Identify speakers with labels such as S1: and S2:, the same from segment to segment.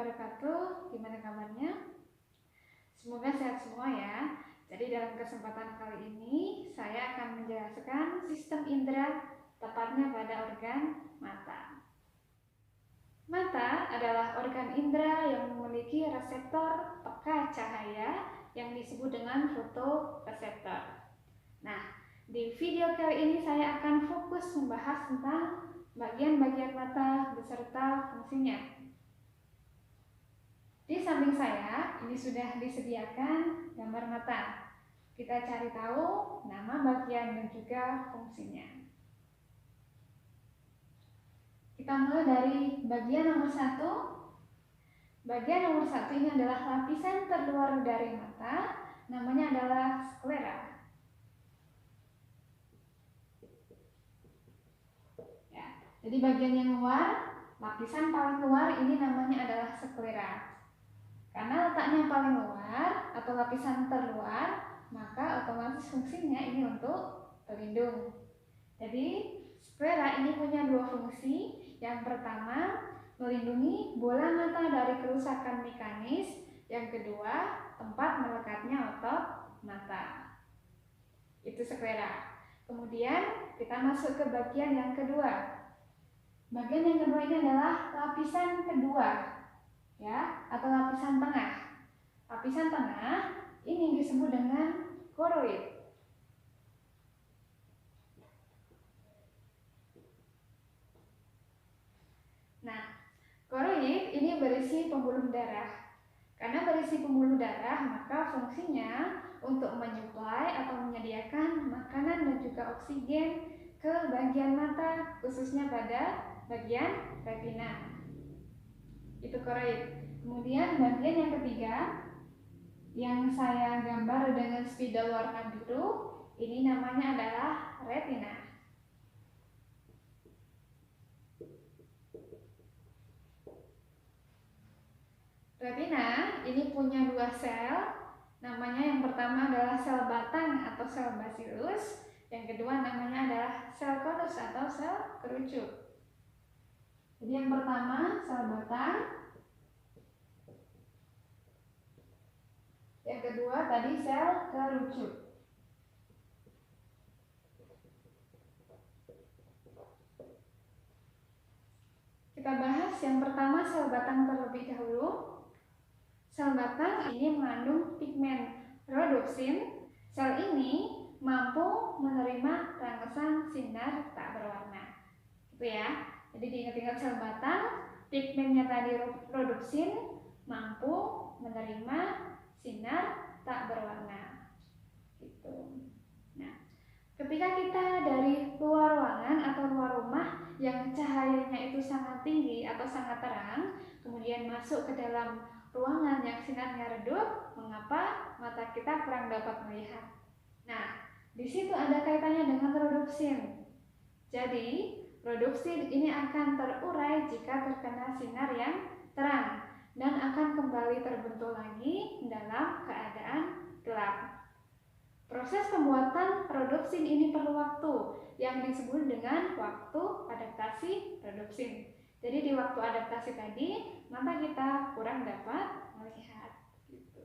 S1: wabarakatuh. Gimana kabarnya? Semoga sehat semua ya. Jadi dalam kesempatan kali ini saya akan menjelaskan sistem indera, tepatnya pada organ mata. Mata adalah organ indera yang memiliki reseptor peka cahaya yang disebut dengan fotoreseptor. Nah, di video kali ini saya akan fokus membahas tentang bagian-bagian mata beserta fungsinya. Di samping saya, ini sudah disediakan gambar mata. Kita cari tahu nama bagian dan juga fungsinya. Kita mulai dari bagian nomor 1. Bagian nomor 1 ini adalah lapisan terluar dari mata, namanya adalah sklera. Ya, jadi bagian yang luar, lapisan paling luar ini namanya adalah sklera. Karena letaknya paling luar atau lapisan terluar, maka otomatis fungsinya ini untuk pelindung. Jadi sklera ini punya dua fungsi. Yang pertama, melindungi bola mata dari kerusakan mekanis. Yang kedua, tempat melekatnya otot mata. Itu sklera. Kemudian kita masuk ke bagian yang kedua. Bagian yang kedua ini adalah lapisan kedua, ya, atau lapisan tengah. Lapisan tengah ini disebut dengan koroid. Nah, koroid ini berisi pembuluh darah. Karena berisi pembuluh darah, maka fungsinya untuk menyuplai atau menyediakan makanan dan juga oksigen ke bagian mata, khususnya pada bagian retina. Itu koroid. Kemudian bagian yang ketiga yang saya gambar dengan spidol warna biru, ini namanya adalah retina. Retina ini punya dua sel, namanya yang pertama adalah sel batang atau sel basilis, yang kedua namanya adalah sel konus atau sel kerucut. Jadi yang pertama sel batang, yang kedua tadi sel kerucut. Kita bahas yang pertama sel batang terlebih dahulu. Sel batang ini mengandung pigmen rhodopsin. Sel ini mampu menerima rangsangan sinar tak berwarna. Gitu ya. Jadi diingat-ingat sel batang, pigmennya tadi rhodopsin, mampu menerima sinar tak berwarna. Gitu. Nah, ketika kita dari luar ruangan atau luar rumah yang cahayanya itu sangat tinggi atau sangat terang, kemudian masuk ke dalam ruangan yang sinarnya redup, mengapa mata kita kurang dapat melihat? Nah, di situ ada kaitannya dengan rhodopsin. Jadi, rhodopsin ini akan terurai jika terkena sinar yang terang dan akan kembali terbentuk lagi dalam keadaan gelap. Proses pembuatan rhodopsin ini perlu waktu yang disebut dengan waktu adaptasi rhodopsin. Jadi di waktu adaptasi tadi, mata kita kurang dapat melihat. Gitu.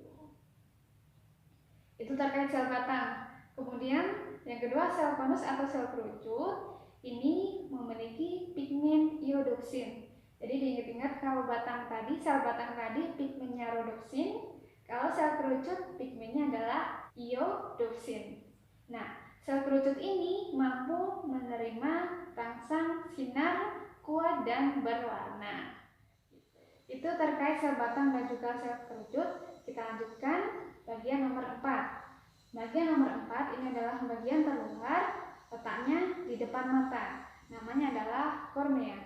S1: Itu terkait sel batang. Kemudian yang kedua sel konus atau sel kerucut ini memiliki pigmen iodopsin. Jadi diingat-ingat kalau batang tadi, sel batang tadi pigmennya rhodopsin, kalau sel kerucut pigmennya adalah iodopsin. Nah, sel kerucut ini mampu menerima rangsang sinar kuat dan berwarna. Itu terkait sel batang dan juga sel kerucut. Kita lanjutkan bagian nomor 4. Bagian nomor 4 ini adalah bagian terluar, letaknya di depan mata. Namanya adalah kornea.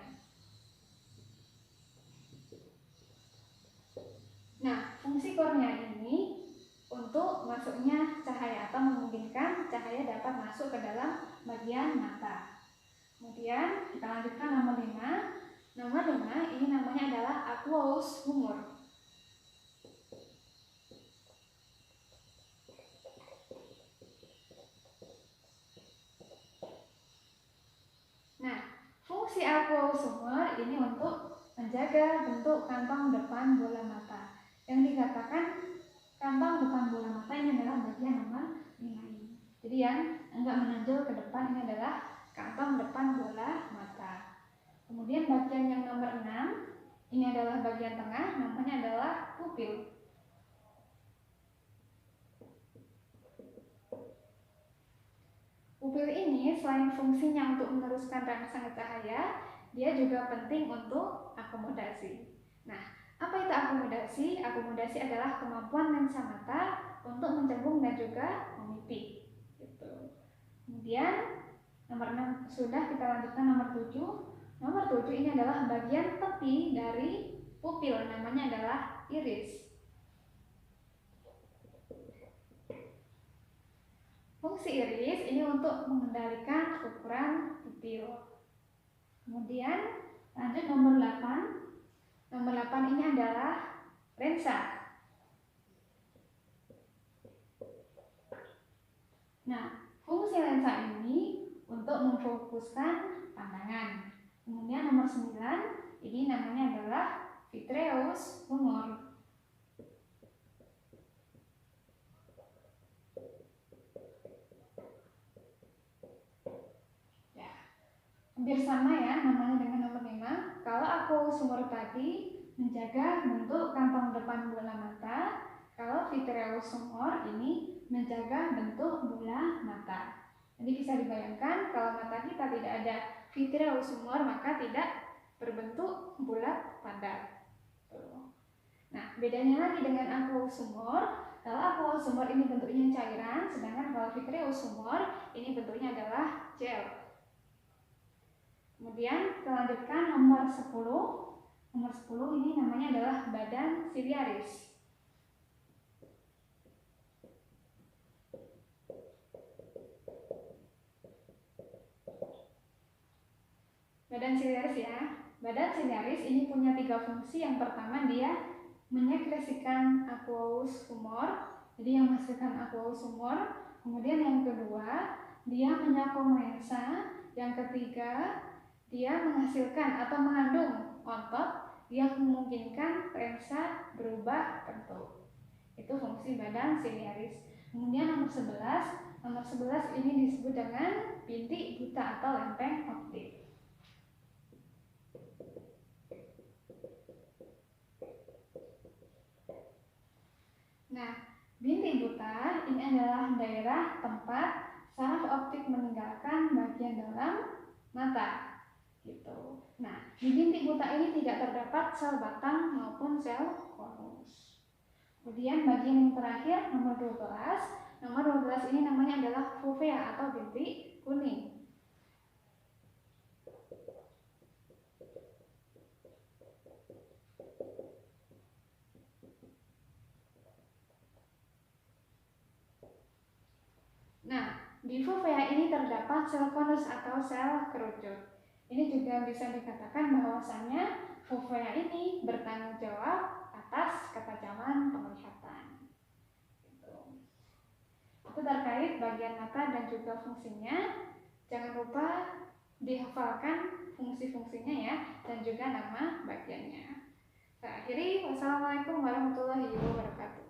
S1: Nah, fungsi kornea ini untuk masuknya cahaya atau memungkinkan cahaya dapat masuk ke dalam bagian mata. Kemudian kita lanjutkan nomor 5. Nomor 5 ini namanya adalah aqueous humor. Nah, fungsi aqueous humor ini untuk menjaga bentuk kantong depan bola mata. Yang dikatakan kantong depan bola mata ini adalah bagian nomor 5 ini. Jadi yang enggak menonjol ke depan ini adalah kantong depan bola mata. Kemudian bagian yang nomor 6 ini adalah bagian tengah, namanya adalah pupil. Pupil ini selain fungsinya untuk meneruskan rangsangan cahaya, dia juga penting untuk akomodasi. Nah, apa itu akomodasi? Akomodasi adalah kemampuan lensa mata untuk mencembung dan juga memipik. Gitu. Kemudian nomor 6 sudah, kita lanjutkan nomor 7. Nomor 7 ini adalah bagian tepi dari pupil, namanya adalah iris. Fungsi iris ini untuk mengendalikan ukuran pupil. Kemudian lanjut nomor 8. Nomor 8 ini adalah lensa. Nah, fungsi lensa ini untuk memfokuskan pandangan. Kemudian nomor 9 ini namanya adalah vitreous humor. Hampir sama ya namanya dengan nomor 5. Kalau aqueous humor tadi menjaga bentuk kantong depan bola mata, kalau vitreous humor ini menjaga bentuk bola mata. Jadi bisa dibayangkan kalau mata kita tidak ada vitreous humor maka tidak berbentuk bulat padat. Nah, bedanya lagi dengan aqueous humor. Kalau aqueous humor ini bentuknya cairan, sedangkan kalau vitreous humor ini bentuknya adalah gel. Kemudian kita lanjutkan nomor 10. Nomor 10 ini namanya adalah badan siliaris. Badan siliaris ya. Badan siliaris ini punya 3 fungsi. Yang pertama, dia menyekresikan aqueous humor. Jadi yang menghasilkan aqueous humor. Kemudian yang kedua, dia menyokong lensa. Yang ketiga, dia menghasilkan atau mengandung otot yang memungkinkan lensa berubah bentuk. Itu fungsi badan siliaris. Kemudian nomor 11. Nomor 11 ini disebut dengan bintik buta atau lempeng optik. Nah, bintik buta ini adalah daerah tempat saraf optik meninggalkan bagian dalam mata. Gitu. Nah, di bintik buta ini tidak terdapat sel batang maupun sel konus. Kemudian bagian yang terakhir nomor 12. Nomor 12 ini namanya adalah fovea atau bintik kuning. Nah, di fovea ini terdapat sel konus atau sel kerucut. Ini juga bisa dikatakan bahwasannya fovea ini bertanggung jawab atas ketajaman penglihatan. Itu terkait bagian mata dan juga fungsinya. Jangan lupa dihafalkan fungsi-fungsinya ya, dan juga nama bagiannya. Saya akhiri, wassalamualaikum warahmatullahi wabarakatuh.